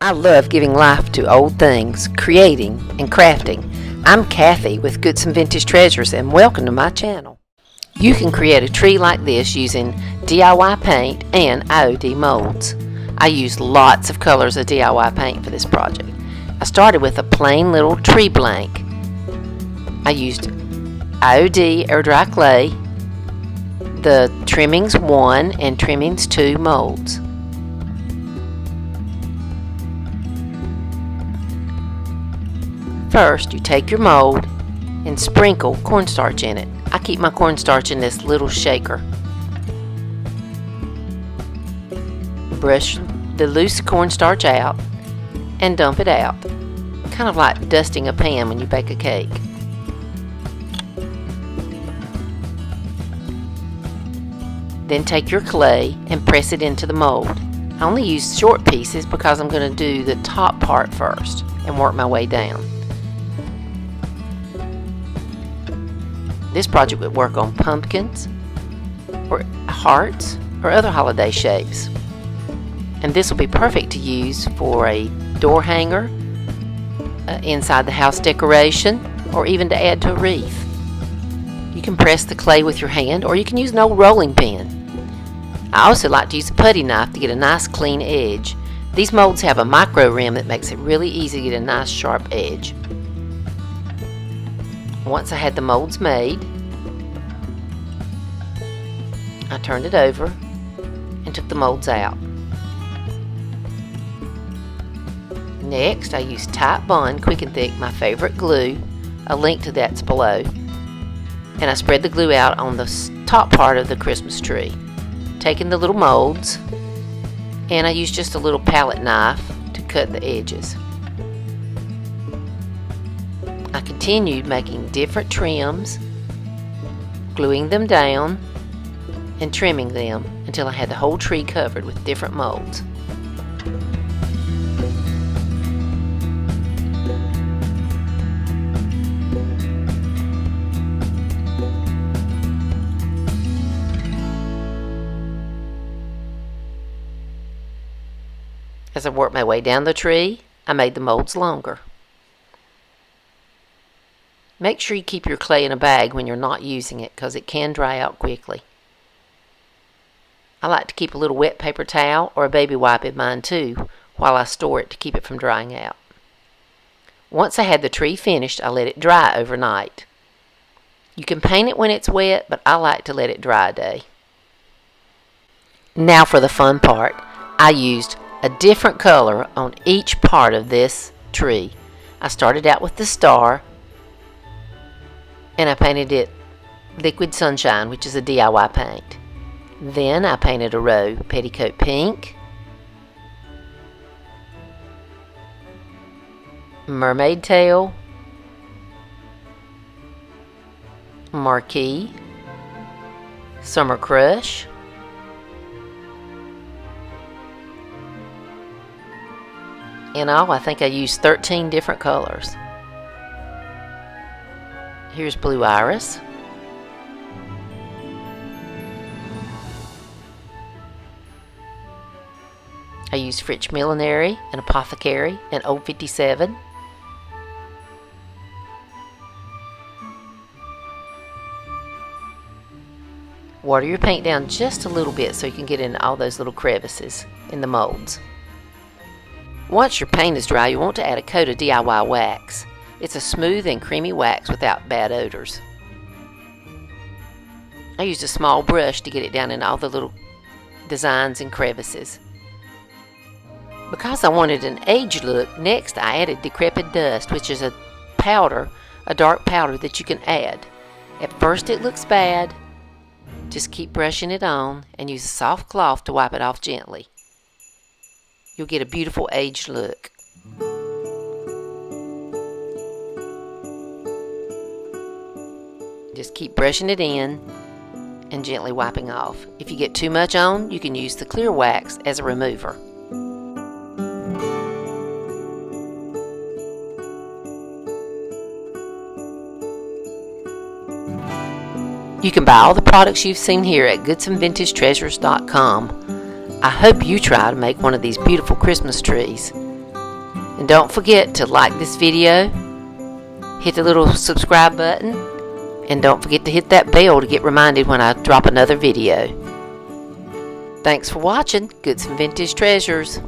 I love giving life to old things, creating and crafting. I'm Kathy with Goodson Vintage Treasures and welcome to my channel. You can create a tree like this using DIY paint and IOD molds. I used lots of colors of DIY paint for this project. I started with a plain little tree blank. I used IOD air dry clay, the Trimmings 1 and Trimmings 2 molds. First, you take your mold and sprinkle cornstarch in it. I keep my cornstarch in this little shaker. Brush the loose cornstarch out and dump it out, kind of like dusting a pan when you bake a cake. Then take your clay and press it into the mold. I only use short pieces because I'm going to do the top part first and work my way down. This project would work on pumpkins or hearts or other holiday shapes. And this will be perfect to use for a door hanger, inside the house decoration, or even to add to a wreath. You can press the clay with your hand or you can use an old rolling pin. I also like to use a putty knife to get a nice clean edge. These molds have a micro rim that makes it really easy to get a nice sharp edge. Once I had the molds made, I turned it over and took the molds out. Next, I used Type Bond Quick and Thick, my favorite glue. A link to that's below. And I spread the glue out on the top part of the Christmas tree. Taking the little molds, and I used just a little palette knife to cut the edges. I continued making different trims, gluing them down and trimming them until I had the whole tree covered with different molds. As I worked my way down the tree, I made the molds longer. Make sure you keep your clay in a bag when you're not using it because it can dry out quickly. I like to keep a little wet paper towel or a baby wipe in mine too while I store it to keep it from drying out. Once I had the tree finished, I let it dry overnight. You can paint it when it's wet, but I like to let it dry a day. Now for the fun part. I used a different color on each part of this tree. I started out with the star and I painted it Liquid Sunshine, which is a DIY paint. Then I painted a row Petticoat Pink, Mermaid Tail, Marquee, Summer Crush, in all, I think I used 13 different colors. Here's Blue Iris. I used French Millinery and Apothecary and Old 57. Water your paint down just a little bit so you can get in all those little crevices in the molds. Once your paint is dry, you want to add a coat of DIY wax. It's a smooth and creamy wax without bad odors. I used a small brush to get it down in all the little designs and crevices. Because I wanted an aged look, next I added Decrepit dust, which is a powder, a dark powder that you can add. At first it looks bad. Just keep brushing it on and use a soft cloth to wipe it off gently. You'll get a beautiful aged look. Just keep brushing it in and gently wiping off. If you get too much on, you can use the clear wax as a remover. You can buy all the products you've seen here at GoodsonVintageTreasures.com. I hope you try to make one of these beautiful Christmas trees. And don't forget to like this video, hit the little subscribe button, and don't forget to hit that bell to get reminded when I drop another video. Thanks for watching Goodson Vintage Treasures.